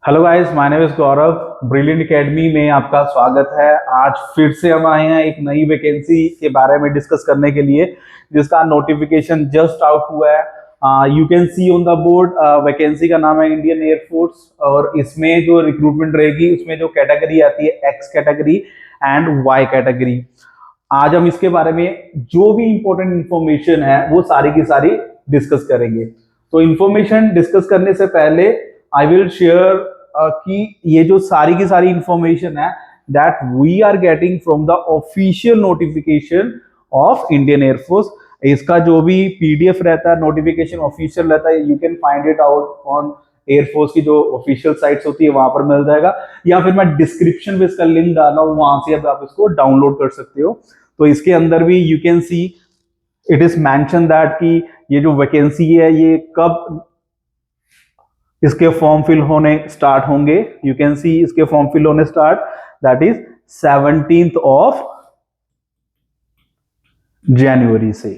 Hello guys, my name is Gaurav. Brilliant academy में आपका स्वागत है। आज फिर से हम आए हैं एक नई वैकेंसी के बारे में डिस्कस करने के लिए, जिसका नोटिफिकेशन जस्ट आउट हुआ है। You can see on the board. Vacancy का नाम है इंडियन एयरफोर्स, और इसमें जो रिक्रूटमेंट रहेगी उसमें जो कैटेगरी आती है X category and Y category. आज हम इसके बारे में जो भी इंपॉर्टेंट इंफॉर्मेशन है वो सारी की सारी डिस्कस करेंगे। तो इंफॉर्मेशन डिस्कस करने से पहले आई विल शेयर कि ये जो सारी की सारी इंफॉर्मेशन है that we are getting from the official notification of Indian air force. इसका जो भी पीडीएफ रहता है, नोटिफिकेशन ऑफिशियल रहता है, you can find it out on air force की जो ऑफिशियल साइट्स होती है वहां पर मिल जाएगा, या फिर मैं डिस्क्रिप्शन में इसका लिंक डाला हूं, वहां से अब आप इसको डाउनलोड कर सकते हो। तो इसके अंदर भी you can see it is mention that कि ये जो वैकेंसी है ये कब इसके फॉर्म फिल होने स्टार्ट होंगे। यू कैन सी इसके फॉर्म फिल होने start, that is 17th of January से।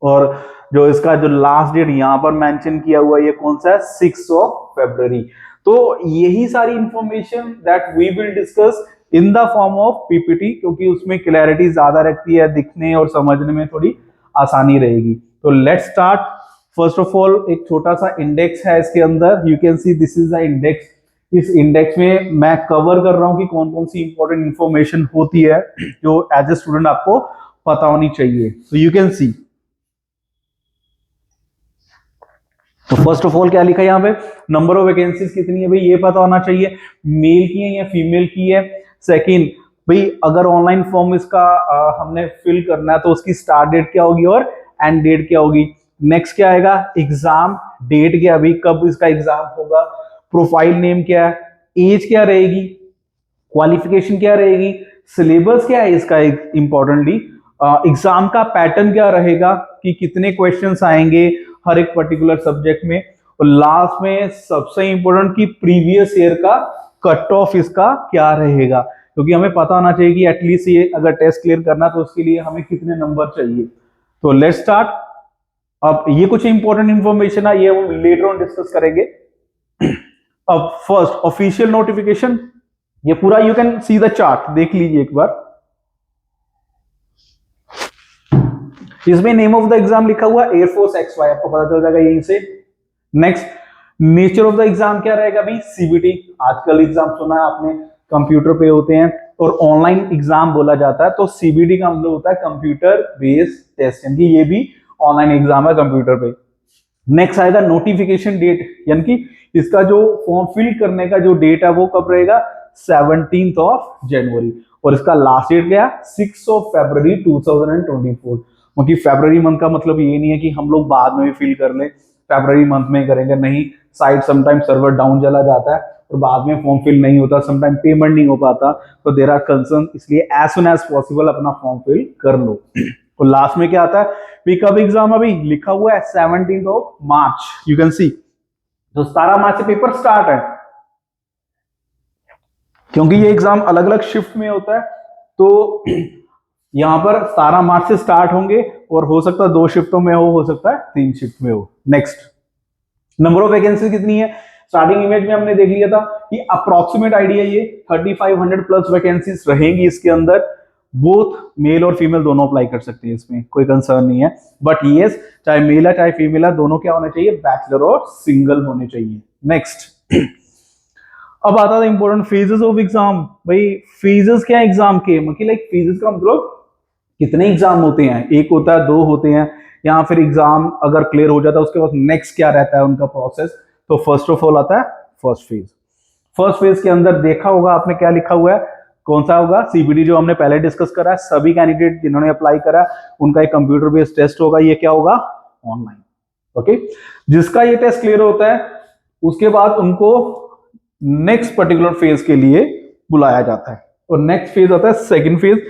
और जो इसका जो लास्ट डेट यहां पर मेंशन किया हुआ है ये कौन सा है, 6 ऑफ फरवरी। तो यही सारी information that we will discuss in the form of PPT, क्योंकि उसमें क्लैरिटी ज्यादा रहती है, दिखने और समझने में थोड़ी आसानी रहेगी। तो let's start. First of all एक छोटा सा इंडेक्स है इसके अंदर, you can see this is the index. इस इंडेक्स में मैं कवर कर रहा हूं कि कौन कौन सी इंपॉर्टेंट इंफॉर्मेशन होती है जो एज ए स्टूडेंट आपको पता होनी चाहिए। तो यू कैन सी, तो फर्स्ट ऑफ ऑल क्या लिखा है यहाँ पे, नंबर ऑफ वैकेंसीज कितनी है भाई ये पता होना चाहिए, मेल की है या फीमेल की है। सेकंड भाई, अगर ऑनलाइन फॉर्म इसका हमने फिल करना है तो उसकी स्टार्ट डेट क्या होगी और एंड डेट क्या होगी। नेक्स्ट क्या आएगा, एग्जाम डेट क्या, अभी कब इसका एग्जाम होगा। प्रोफाइल नेम क्या है, एज क्या रहेगी, क्वालिफिकेशन क्या रहेगी, सिलेबस क्या है इसका, इंपॉर्टेंटली एग्जाम का पैटर्न क्या रहेगा कि कितने क्वेश्चंस आएंगे हर एक पर्टिकुलर सब्जेक्ट में। और लास्ट में सबसे इंपॉर्टेंट कि प्रीवियस ईयर का कट ऑफ इसका क्या रहेगा, क्योंकि हमें पता होना चाहिए कि एटलीस्ट ये अगर टेस्ट क्लियर करना तो उसके लिए हमें कितने नंबर चाहिए। तो लेट्स स्टार्ट। अब ये कुछ इंपॉर्टेंट इंफॉर्मेशन है, ये हम लेटर ऑन डिस्कस करेंगे। अब फर्स्ट ऑफिशियल नोटिफिकेशन, ये पूरा you can see the chart, देख लीजिए एक बार। इसमें नेम ऑफ द एग्जाम लिखा हुआ एयरफोर्स XY, आपको पता चल जाएगा यहीं से। Next, nature of the exam क्या रहेगा भाई, सीबीटी। आजकल एग्जाम सुना है आपने कंप्यूटर पे होते हैं और ऑनलाइन एग्जाम बोला जाता है, तो सीबीटी का मतलब होता है कंप्यूटर बेस्ड टेस्ट, यानी कि ये भी ऑनलाइन एग्जाम है कंप्यूटर पे। नेक्स्ट आएगा नोटिफिकेशन डेट, यानी कि इसका जो फॉर्म फिल करने का जो डेट है वो कब रहेगा, 17th ऑफ जनवरी। और इसका लास्ट डेट क्या, 6 ऑफ फरवरी 2024। क्योंकि फरवरी मंथ का मतलब ये नहीं है कि हम लोग बाद में भी फिल कर लें, फरवरी मंथ में करेंगे, नहीं। साइट समटाइम सर्वर डाउन चला जाता है और बाद में फॉर्म फिल नहीं होता, समटाइम पेमेंट नहीं हो पाता, तो देर आर कंसर्न, इसलिए एज सुन एज पॉसिबल अपना फॉर्म फिल कर लो। तो लास्ट में क्या आता है, कब एग्जाम अभी लिखा हुआ है 17th of March, you can see. तो 17 मार्च से पेपर स्टार्ट है, क्योंकि ये एग्जाम अलग अलग शिफ्ट में होता है। तो यहां पर 17 मार्च से स्टार्ट होंगे और हो सकता है 2 शिफ्टों में हो सकता है 3 शिफ्ट में हो। नेक्स्ट, नंबर ऑफ वैकेंसी कितनी है, स्टार्टिंग इमेज में हमने देख लिया था कि अप्रोक्सीमेट आइडिया ये 3500 प्लस वैकेंसीज रहेंगी इसके अंदर। बोथ मेल और फीमेल दोनों अप्लाई कर सकते हैं, इसमें कोई कंसर्न नहीं है। बट यस, चाहे मेल है चाहे फीमेल है, दोनों क्या होने चाहिए, बैचलर और सिंगल होने चाहिए। नेक्स्ट, अब आता था इंपॉर्टेंट फेजेस ऑफ एग्जाम। भाई फेजेस क्या है एग्जाम के, मतलब लाइक फेजेस का मतलब कितने एग्जाम होते हैं, एक होता है, 2 होते हैं, या फिर एग्जाम अगर क्लियर हो जाता है उसके बाद नेक्स्ट क्या रहता है उनका प्रोसेस। तो फर्स्ट ऑफ ऑल आता है फर्स्ट फेज। फर्स्ट फेज के अंदर देखा होगा आपने क्या लिखा हुआ है, कौन सा होगा, सीबीटी जो हमने पहले डिस्कस करा है। सभी कैंडिडेट जिन्होंने अप्लाई करा उनका एक कंप्यूटर बेस्ड टेस्ट होगा, ये क्या होगा, ऑनलाइन। ओके, जिसका ये टेस्ट क्लियर होता है उसके बाद उनको नेक्स्ट पर्टिकुलर फेज के लिए बुलाया जाता है। और नेक्स्ट फेज आता है सेकंड फेज।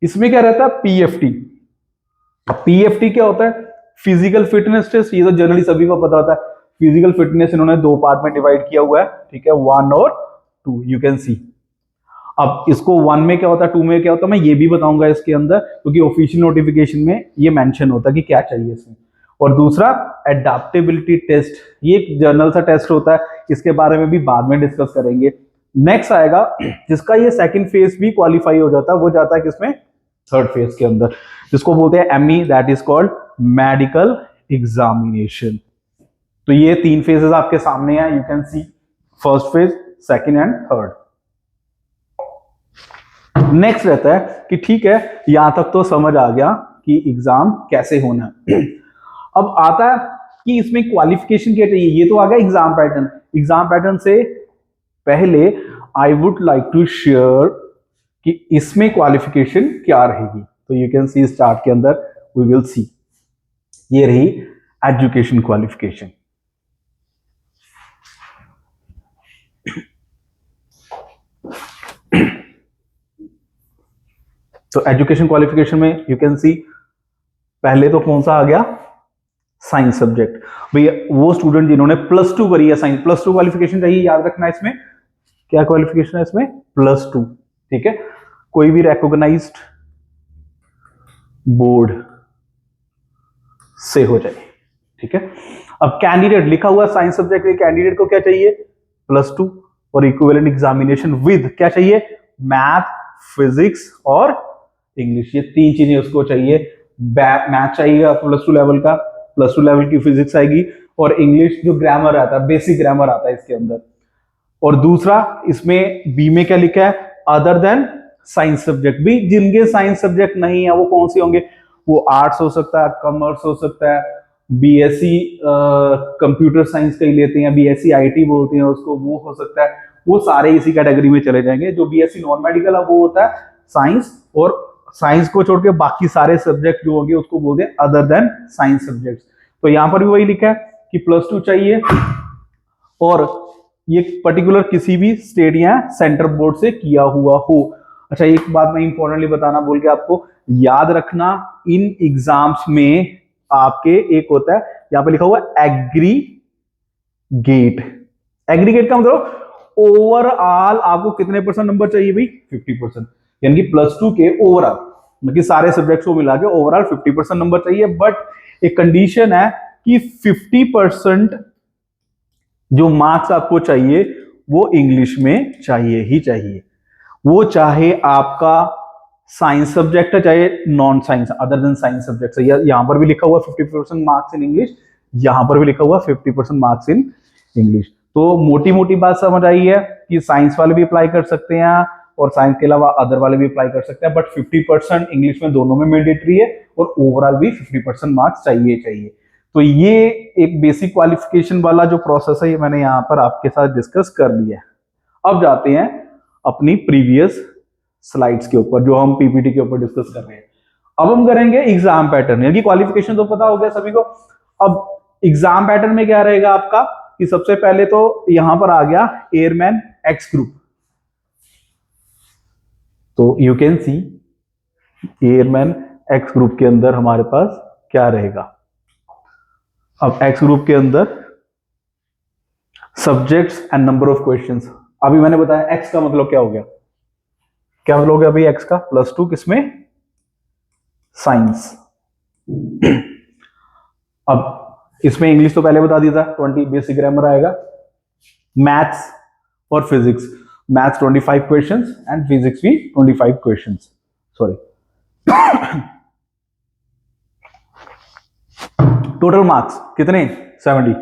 इसमें क्या रहता है, पीएफटी। पीएफटी क्या होता है, फिजिकल फिटनेस टेस्ट। ये तो जनरली सभी को पता होता है, फिजिकल फिटनेस इन्होंने 2 पार्ट में डिवाइड किया हुआ है, ठीक है, 1 और 2, यू कैन सी। अब इसको 1 में क्या होता है, 2 में क्या होता है, मैं ये भी बताऊंगा इसके अंदर, क्योंकि ऑफिशियल नोटिफिकेशन में ये मेंशन होता है कि क्या चाहिए इसमें। और दूसरा एडाप्टेबिलिटी टेस्ट, ये एक जर्नल सा टेस्ट होता है, इसके बारे में भी बाद में डिस्कस करेंगे। नेक्स्ट आएगा जिसका ये सेकंड फेज भी क्वालिफाई हो जाता है, वो जाता है किसमें, थर्ड फेज के अंदर, जिसको बोलते हैं ME, that is called medical examination. तो ये तीन फेजेस आपके सामने हैं, you can see first phase, second and third. Next रहता है कि ठीक है यहां तक तो समझ आ गया कि एग्जाम कैसे होना है। अब आता है कि इसमें क्वालिफिकेशन क्या चाहिए, ये तो आ गया एग्जाम पैटर्न। एग्जाम पैटर्न से पहले I would like to share कि इसमें क्वालिफिकेशन क्या रहेगी। तो यू कैन सी इस चार्ट के अंदर वी विल सी, ये रही एजुकेशन क्वालिफिकेशन। तो एजुकेशन क्वालिफिकेशन में यू कैन सी पहले तो कौन सा आ गया, साइंस सब्जेक्ट। भैया वो स्टूडेंट जिन्होंने +2 करी है साइंस, +2 क्वालिफिकेशन चाहिए, याद रखना इसमें क्या क्वालिफिकेशन है, इसमें +2, ठीक है, कोई भी रिकॉग्नाइज्ड बोर्ड से हो जाए, ठीक है। अब कैंडिडेट लिखा हुआ साइंस सब्जेक्ट के कैंडिडेट को क्या चाहिए, +2 और इक्विवेलेंट एग्जामिनेशन विद क्या चाहिए, मैथ, फिजिक्स और इंग्लिश, ये तीन चीजें उसको चाहिए। मैथ चाहिए +2 लेवल का, +2 लेवल की फिजिक्स आएगी, और इंग्लिश जो ग्रामर आता है, बेसिक ग्रामर आता है इसके अंदर। और दूसरा इसमें बी में क्या लिखा है, अदर देन साइंस सब्जेक्ट, भी जिनके साइंस सब्जेक्ट नहीं है वो कौन से होंगे, वो आर्ट्स हो सकता है, कॉमर्स हो सकता है, बीएससी कंप्यूटर साइंस का ही लेते हैं, बीएससी आईटी बोलते हैं उसको, वो हो सकता है, वो सारे इसी कैटेगरी में चले जाएंगे। जो बीएससी नॉन मेडिकल है वो होता है साइंस, और साइंस को छोड़ के बाकी सारे सब्जेक्ट जो होंगे उसको बोलते हैं अदर देन साइंस सब्जेक्ट। तो यहां पर भी वही लिखा है कि +2 चाहिए, और ये पर्टिकुलर किसी भी स्टेट या सेंटर बोर्ड से किया हुआ हो। अच्छा एक बात मैं इंपॉर्टेंटली बताना भूल गया आपको, याद रखना इन एग्जाम्स में आपके एक होता है यहां पे लिखा हुआ एग्रीगेट। एग्रीगेट का मतलब ओवरऑल आपको कितने % नंबर चाहिए भाई, 50%, यानी कि +2 के ओवरऑल मतलब सारे सब्जेक्ट्स को मिला के ओवरऑल 50% नंबर चाहिए। बट एक कंडीशन है कि 50% जो मार्क्स आपको चाहिए वो इंग्लिश में चाहिए ही चाहिए, वो चाहे आपका साइंस सब्जेक्ट है चाहे non science, other than science subject है। यहां पर भी लिखा हुआ 50% मार्क्स इन इंग्लिश, यहां पर भी लिखा हुआ 50% मार्क्स इन इंग्लिश। तो मोटी मोटी बात समझ आई है कि साइंस वाले भी अप्लाई कर सकते हैं और साइंस के अलावा अदर वाले भी अप्लाई कर सकते हैं, बट 50% इंग्लिश में दोनों में मैंडेटरी है, और ओवरऑल भी 50% मार्क्स चाहिए चाहिए। तो ये एक बेसिक क्वालिफिकेशन वाला जो प्रोसेस है ये मैंने यहाँ पर आपके साथ डिस्कस कर लिया है। अब जाते हैं अपनी प्रीवियस स्लाइड्स के ऊपर जो हम पीपीटी के ऊपर डिस्कस कर रहे हैं। अब हम करेंगे एग्जाम पैटर्न, यानी क्वालिफिकेशन तो पता हो गया सभी को। अब एग्जाम पैटर्न में क्या रहेगा आपका कि सबसे पहले तो यहां पर आ गया एयरमैन एक्स ग्रुप। तो you can see airman x group के अंदर हमारे पास क्या रहेगा। अब एक्स ग्रुप के अंदर subjects and number of questions, अभी मैंने बताया एक्स का मतलब क्या हो गया, क्या मतलब हो गया अभी एक्स का, +2 किसमें, साइंस। अब इसमें इंग्लिश तो पहले बता दिया था 20 बेसिक ग्रामर आएगा, मैथ्स और physics, maths 25 questions and physics भी 25 क्वेश्चंस, सॉरी। टोटल मार्क्स कितने, 70।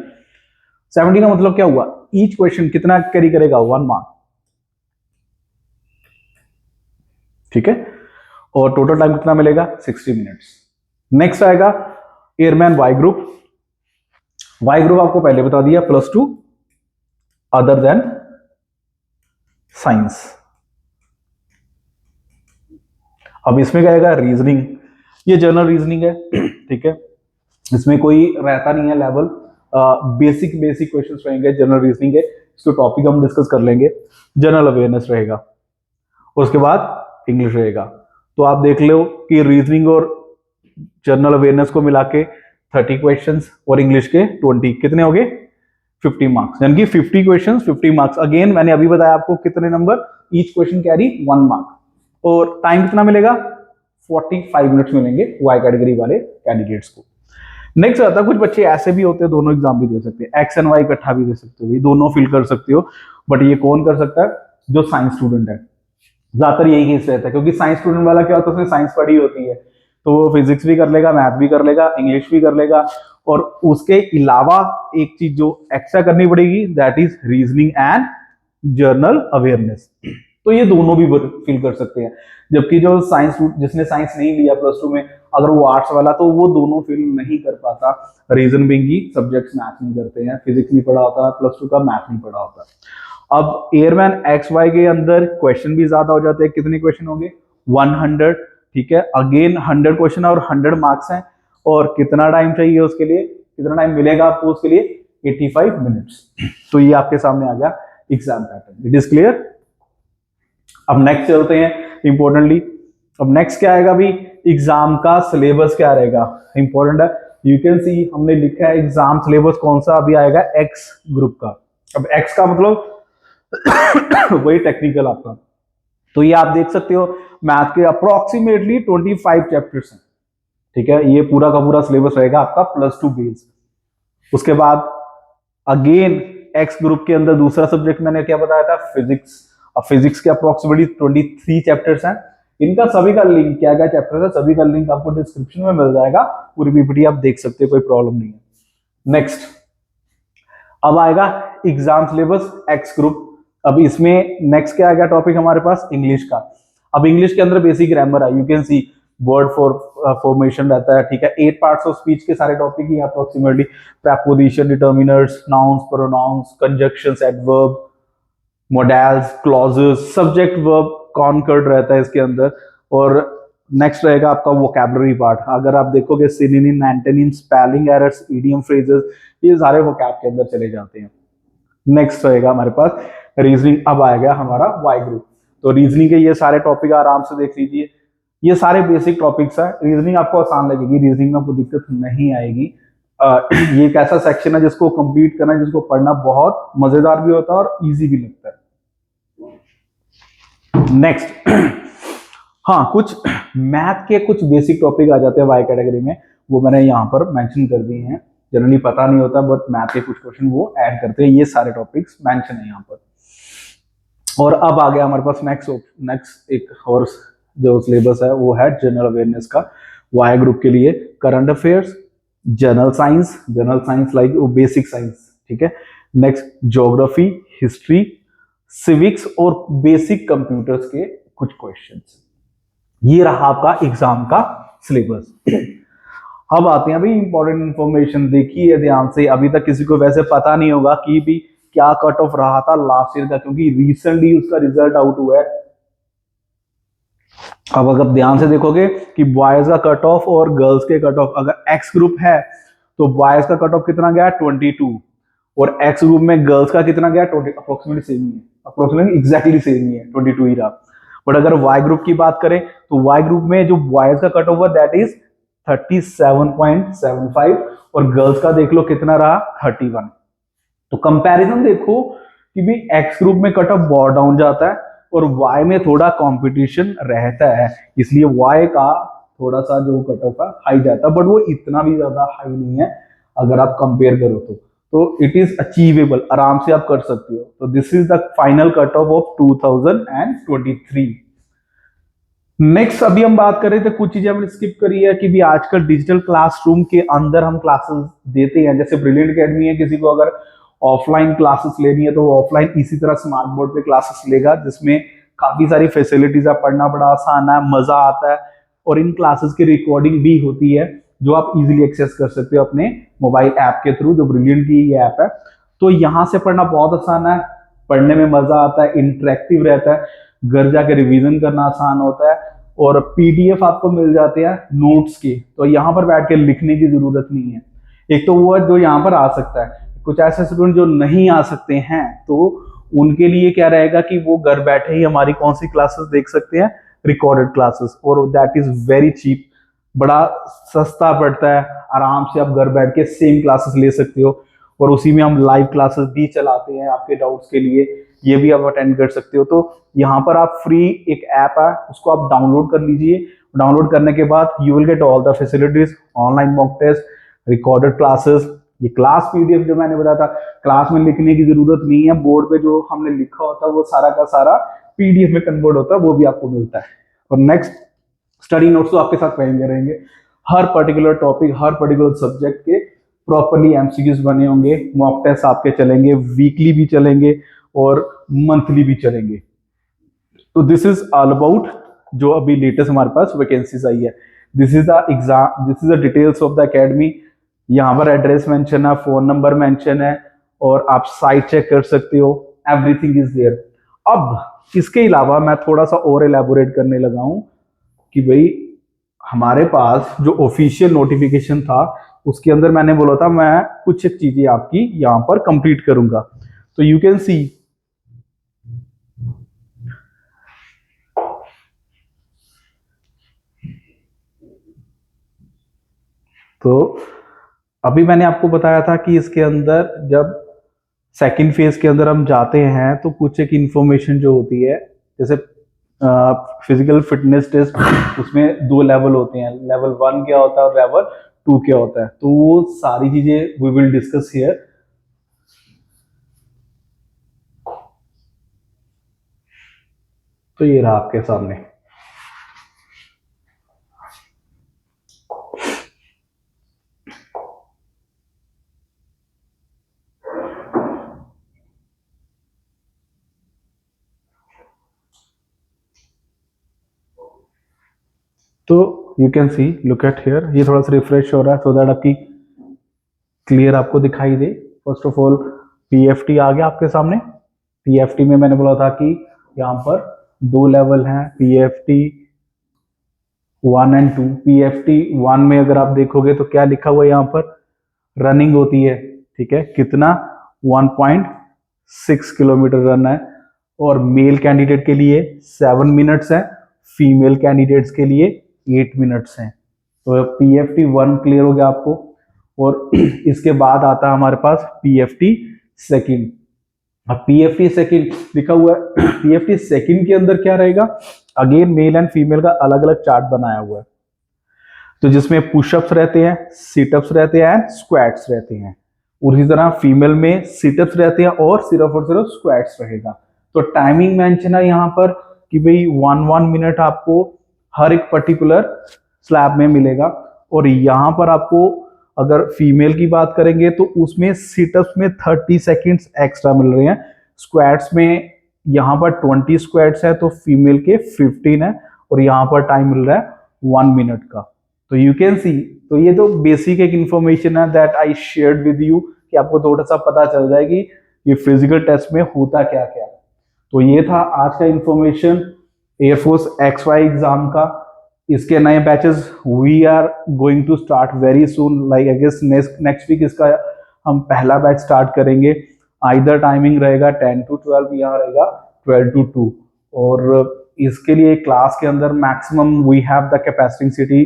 70 का मतलब क्या हुआ, ईच क्वेश्चन कितना कैरी करेगा, 1 मार्क, ठीक है, और टोटल टाइम कितना मिलेगा, 60 मिनट्स। नेक्स्ट आएगा airman Y group. Y group आपको पहले बता दिया +2 अदर देन साइंस। अब इसमें क्या आएगा, रीजनिंग, ये जनरल रीजनिंग है, ठीक है, इसमें कोई रहता नहीं है लेवल, बेसिक बेसिक क्वेश्चंस रहेंगे, जनरल रीजनिंग है, इसको टॉपिक हम डिस्कस कर लेंगे। जनरल अवेयरनेस रहेगा, और उसके बाद इंग्लिश रहेगा। तो आप देख लो कि रीजनिंग और जनरल अवेयरनेस को मिला के 30 क्वेश्चंस और इंग्लिश के 20, कितने हो गए, 50 मार्क्स, यानी कि 50 क्वेश्चंस 50 मार्क्स। अगेन मैंने अभी बताया आपको कितने number, each question carry 1 mark, और टाइम कितना मिलेगा, 45 मिनट्स मिलेंगे वाई कैटेगरी वाले कैंडिडेट्स को। नेक्स्ट आता है, कुछ बच्चे ऐसे भी होते हैं दोनों एग्जाम भी दे सकते हैं, एक्स एंड वाई इकट्ठा भी दे सकते हो, ये दोनों फिल कर सकते हो। बट ये कौन कर सकता है? जो साइंस स्टूडेंट है, ज्यादातर यही केस रहता है, क्योंकि साइंस स्टूडेंट वाला क्या होता है, उसने साइंस पढ़ी होती है, तो वो फिजिक्स भी कर लेगा, मैथ भी कर लेगा, इंग्लिश भी कर लेगा, और उसके अलावा एक चीज जो एक्स्ट्रा करनी पड़ेगी, that is reasoning and journal awareness. तो ये दोनों भी फिल कर सकते हैं। जबकि जो साइंस, जिसने साइंस नहीं लिया प्लस टू में, अगर वो आर्ट्स वाला, तो वो दोनों फिल नहीं कर पाता। रीजन बिंग की सब्जेक्ट्स मैथ नहीं करते हैं, फिजिक्स नहीं पढ़ा होता, प्लस टू का मैथ नहीं पढ़ा होता। अब एयरमैन एक्स वाई के अंदर क्वेश्चन भी ज्यादा हो जाते हैं। कितने क्वेश्चन होंगे? 100। ठीक है, अगेन 100 क्वेश्चन और 100 मार्क्स हैं। और कितना टाइम चाहिए उसके लिए, कितना टाइम मिलेगा आपको उसके लिए? 85 मिनट्स। तो ये आपके सामने आ गया exam pattern. It is clear? अब नेक्स्ट चलते हैं इंपॉर्टेंटली। अब नेक्स्ट क्या आएगा भी? एग्जाम का सिलेबस क्या रहेगा, इंपॉर्टेंट है। यू कैन सी हमने लिखा है एग्जाम सिलेबस कौन सा अभी आएगा, एक्स ग्रुप का। अब एक्स का मतलब वही टेक्निकल आपका। तो ये आप देख सकते हो मैथ के अप्रोक्सीमेटली 25 चैप्टर्स हैं। ठीक है, ये पूरा का पूरा सिलेबस रहेगा आपका प्लस टू बेस। उसके बाद अगेन एक्स ग्रुप के अंदर दूसरा सब्जेक्ट मैंने क्या बताया था, फिजिक्स। अब फिजिक्स के अप्रोक्सीमेटली 23 चैप्टर्स हैं। इनका सभी का लिंक, क्या क्या चैप्टर है, सभी का लिंक आपको डिस्क्रिप्शन में मिल जाएगा। पूरी पीपीटी आप देख सकते हो, कोई प्रॉब्लम नहीं है। नेक्स्ट अब आएगा एग्जाम सिलेबस एक्स ग्रुप। अब इसमें नेक्स्ट क्या आएगा टॉपिक हमारे पास, इंग्लिश का। अब इंग्लिश के अंदर बेसिक ग्रामर है, you can see word formation रहता है। ठीक है, 8 पार्ट्स ऑफ स्पीच के सारे टॉपिक ही approximately, preposition, determiners, nouns, pronouns, conjunctions, adverb, modals, clauses, subject verb concord रहता है इसके अंदर। और नेक्स्ट रहेगा आपका वोकैबुलरी पार्ट। अगर आप देखोगे synonym, antonym, spelling errors, idiom phrases, ये सारे वोकैब के अंदर चले जाते हैं। नेक्स्ट रहेगा हमारे पास रीजनिंग। अब आएगा हमारा वाई ग्रुप। तो रीजनिंग के ये सारे टॉपिक आराम से देख लीजिए, ये सारे बेसिक टॉपिक्स है। रीजनिंग आपको आसान लगेगी, रीजनिंग में आपको दिक्कत नहीं आएगी। ये एक ऐसा सेक्शन है जिसको कंप्लीट करना, जिसको पढ़ना बहुत मजेदार भी होता है और इजी भी लगता है। नेक्स्ट हाँ, कुछ मैथ के कुछ बेसिक टॉपिक आ जाते हैं वाई कैटेगरी में, वो मैंने यहाँ पर मेंशन कर दिए हैं। जनरली पता नहीं होता, बट मैथ के कुछ क्वेश्चन वो ऐड करते हैं। ये सारे टॉपिक्स मेंशन है यहाँ पर। और अब आ गया हमारे पास नेक्स्ट एक और जो सिलेबस है वो है जनरल अवेयरनेस का वाई ग्रुप के लिए। Current affairs, general science like basic science. ठीक है, नेक्स्ट ज्योग्राफी, हिस्ट्री, सिविक्स और बेसिक कंप्यूटर्स के कुछ क्वेश्चंस। ये रहा आपका एग्जाम का सिलेबस। अब आते हैं भाई इंपॉर्टेंट इंफॉर्मेशन, देखिए ध्यान से। अभी तक किसी को वैसे पता नहीं होगा कि भी क्या कट ऑफ रहा था लास्ट ईयर का, क्योंकि रिसेंटली उसका रिजल्ट आउट हुआ है। अब अगर ध्यान से देखोगे कि बॉयज का कट ऑफ और गर्ल्स के कट ऑफ, अगर एक्स ग्रुप है तो बॉयज का कट ऑफ कितना गया, 22, और एक्स ग्रुप में गर्ल्स का कितना गया, 20, अप्रोक्सीमेटली सेम ही है, अप्रोक्सीमेटली एग्जैक्टली सेम ही है, 22 ही रहा। बट अगर वाई ग्रुप की बात करें तो वाई ग्रुप में जो बॉयज का कट ऑफ हुआ दैट इज 37.75, और गर्ल्स का देख लो कितना रहा, 31। तो कंपैरिजन देखो कि भी एक्स ग्रुप में कट ऑफ बहुत डाउन जाता है और वाई में थोड़ा कंपटीशन रहता है, इसलिए वाई का थोड़ा सा जो कट ऑफ है हाई जाता है, बट वो इतना भी ज्यादा हाई नहीं है अगर आप कंपेयर करो तो इट इज अचीवेबल, आराम से आप कर सकते हो। तो this is the final cut off 2023। Next अभी हम बात कर रहे थे, कुछ चीजें हमने स्किप करी है कि भी आजकल डिजिटल क्लासरूम के अंदर हम क्लासेस देते हैं। जैसे ब्रिलियंट एकेडमी है, किसी को अगर ऑफलाइन क्लासेस लेनी है तो वो ऑफलाइन इसी तरह स्मार्ट बोर्ड पे क्लासेस लेगा, जिसमें काफी सारी फैसिलिटीज है, पढ़ना बड़ा आसान है, मजा आता है, और इन क्लासेस की रिकॉर्डिंग भी होती है जो आप इजीली एक्सेस कर सकते हो अपने मोबाइल ऐप के थ्रू, जो ब्रिलियंट की ये ऐप है। तो यहाँ से पढ़ना बहुत आसान है, पढ़ने में मजा आता है, इंटरेक्टिव रहता है, घर जाके रिवीजन करना आसान होता है, और पीडीएफ आपको मिल जाते हैं नोट्स के, तो यहाँ पर बैठ के लिखने की जरूरत नहीं है। एक तो वो जो यहाँ पर आ सकता है, कुछ ऐसे स्टूडेंट जो नहीं आ सकते हैं तो उनके लिए क्या रहेगा कि वो घर बैठे ही हमारी कौन सी क्लासेस देख सकते हैं, रिकॉर्डेड क्लासेस, और दैट इज वेरी चीप, बड़ा सस्ता पड़ता है, आराम से आप घर बैठ के सेम क्लासेस ले सकते हो, और उसी में हम लाइव क्लासेस भी चलाते हैं आपके डाउट्स के लिए, ये भी आप अटेंड कर सकते हो। तो यहाँ पर आप फ्री एक ऐप है उसको आप डाउनलोड कर लीजिए। डाउनलोड करने के बाद you will get all the facilities, online mock test, recorded classes, ये क्लास पीडीएफ जो मैंने बताया था, क्लास में लिखने की जरूरत नहीं है, बोर्ड पे जो हमने लिखा होता है वो सारा का सारा पीडीएफ में कन्वर्ट होता है, वो भी आपको मिलता है। और नेक्स्ट स्टडी नोट्स तो आपके साथ रहेंगे रहेंगे हर पर्टिकुलर टॉपिक, हर पर्टिकुलर सब्जेक्ट के प्रॉपरली एमसीक्यूज बने होंगे, मॉक टेस्ट आपके चलेंगे, वीकली भी चलेंगे और मंथली भी चलेंगे। तो दिस इज ऑल अबाउट जो अभी लेटेस्ट हमारे पास वैकेंसीज आई है। This is the exam, this is the details of the academy. यहाँ पर एड्रेस मेंशन है, फोन नंबर मेंशन है और आप साइट चेक कर सकते हो, एवरीथिंग इज देयर। अब इसके अलावा मैं थोड़ा सा और एलैबोरेट करने लगा हूं कि भाई हमारे पास जो ऑफिशियल नोटिफिकेशन था उसके अंदर मैंने बोला था मैं कुछ एक चीजें आपकी यहां पर कंप्लीट करूंगा। तो यू कैन सी, तो अभी मैंने आपको बताया था कि इसके अंदर जब सेकंड फेज के अंदर हम जाते हैं तो कुछ एक इंफॉर्मेशन जो होती है, जैसे फिजिकल फिटनेस टेस्ट, उसमें दो लेवल होते हैं, लेवल 1 क्या होता है और लेवल 2 क्या होता है। तो वो सारी चीजें वी विल डिस्कस हियर। तो ये रहा आपके सामने। तो you can see, look at here, ये थोड़ा सा रिफ्रेश हो रहा है सो दैट आपकी क्लियर आपको दिखाई दे। फर्स्ट ऑफ ऑल पीएफटी आ गया आपके सामने। पीएफटी में मैंने बोला था कि यहाँ पर दो लेवल हैं, पीएफटी 1 एंड 2। पीएफटी 1 में अगर आप देखोगे तो क्या लिखा हुआ है यहाँ पर, रनिंग होती है, ठीक है, कितना 1.6 किलोमीटर रन है और मेल कैंडिडेट के लिए 7 मिनट्स है, फीमेल कैंडिडेट्स के लिए 8 मिनट्स हैं। तो पीएफटी 1 क्लियर हो गया आपको। और इसके बाद आता है हमारे पास पीएफटी सेकंड। अब पीएफटी सेकंड लिखा हुआ है, पीएफटी सेकंड के अंदर क्या रहेगा, अगेन मेल एंड फीमेल का अलग अलग चार्ट बनाया हुआ है। तो जिसमें पुशअप्स रहते हैं, सिटअप्स रहते हैं, स्क्वाट्स रहते हैं। और इसी तरह फीमेल में सिटअप्स रहते हैं और सिर्फ स्क्वाट्स रहेगा। तो टाइमिंग मेंशन है यहाँ पर कि भाई 1 मिनट आपको हर एक पर्टिकुलर स्लैब में मिलेगा। और यहाँ पर आपको अगर फीमेल की बात करेंगे तो उसमें सिटअप्स में 30 सेकेंड्स एक्स्ट्रा मिल रहे हैं, स्क्वाट्स में यहाँ पर 20 स्क्वाट्स है तो फीमेल के 15 है और यहाँ पर टाइम मिल रहा है 1 मिनट का। तो यू कैन सी, तो ये तो बेसिक एक इंफॉर्मेशन है that I shared with you कि आपको थोड़ा सा पता चल जाएगी ये फिजिकल टेस्ट में होता क्या क्या। तो ये था आज का इंफॉर्मेशन एयरफोर्स XY एग्जाम का। इसके नए batches we are going to start very soon, like I guess next week इसका हम पहला बैच स्टार्ट करेंगे। आइदर टाइमिंग रहेगा 10 to 12 या रहेगा 12 to 2। और इसके लिए क्लास के अंदर maximum we have the capacity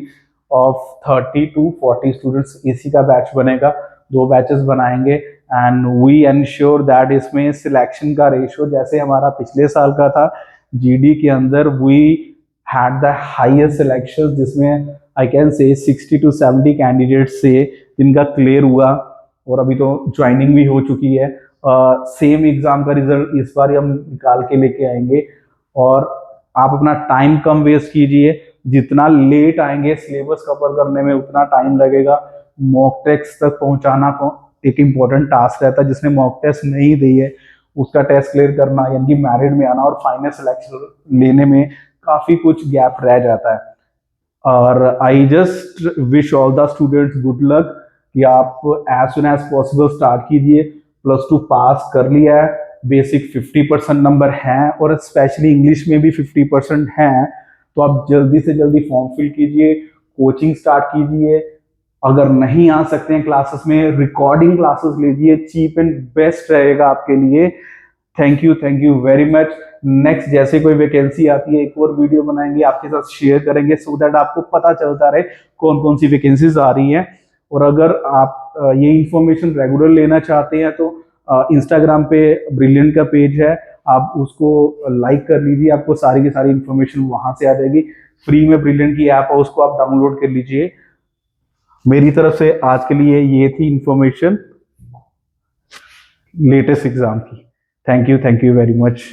of 30 to 40 students. इसी का बैच बनेगा, 2 बैचेस बनाएंगे एंड वी एंश्योर दैट इसमें सिलेक्शन का रेशियो जैसे हमारा पिछले साल का था जीडी के अंदर, we had the highest selection जिसमें I can say 60 to 70 candidates से जिनका क्लियर हुआ और अभी तो ज्वाइनिंग भी हो चुकी है। सेम एग्जाम का रिजल्ट इस बार हम निकाल के लेके आएंगे। और आप अपना टाइम कम वेस्ट कीजिए, जितना लेट आएंगे सिलेबस कवर करने में उतना टाइम लगेगा। मॉक टेस्ट तक पहुंचाना एक इम्पोर्टेंट टास्क रहता है, जिसने मॉक टेस्ट नहीं दी है उसका टेस्ट क्लियर करना यानी कि मेरिट में आना और फाइनल सिलेक्शन लेने में काफी कुछ गैप रह जाता है। और I just wish all the students good luck कि आप as soon as possible start कीजिए। +2 पास कर लिया है, बेसिक 50% नंबर हैं और स्पेशली इंग्लिश में भी 50% हैं। तो आप जल्दी से जल्दी फॉर्म फिल कीजिए, कोचिंग स्टार्ट कीजिए। अगर नहीं आ सकते हैं क्लासेस में, रिकॉर्डिंग क्लासेस लीजिए, चीप एंड बेस्ट रहेगा आपके लिए। Thank you very much. Next जैसे कोई वैकेंसी आती है एक और वीडियो बनाएंगे, आपके साथ शेयर करेंगे सो दैट आपको पता चलता रहे कौन कौन सी वैकेंसीज आ रही हैं। और अगर आप ये इंफॉर्मेशन रेगुलर लेना चाहते हैं तो इंस्टाग्राम पे ब्रिलियंट का पेज है, आप उसको लाइक कर लीजिए, आपको सारी की सारी इंफॉर्मेशन वहां से आ जाएगी। फ्री में ब्रिलियंट की ऐप है, उसको आप डाउनलोड कर लीजिए। मेरी तरफ से आज के लिए ये थी इंफॉर्मेशन लेटेस्ट एग्जाम की। Thank you very much.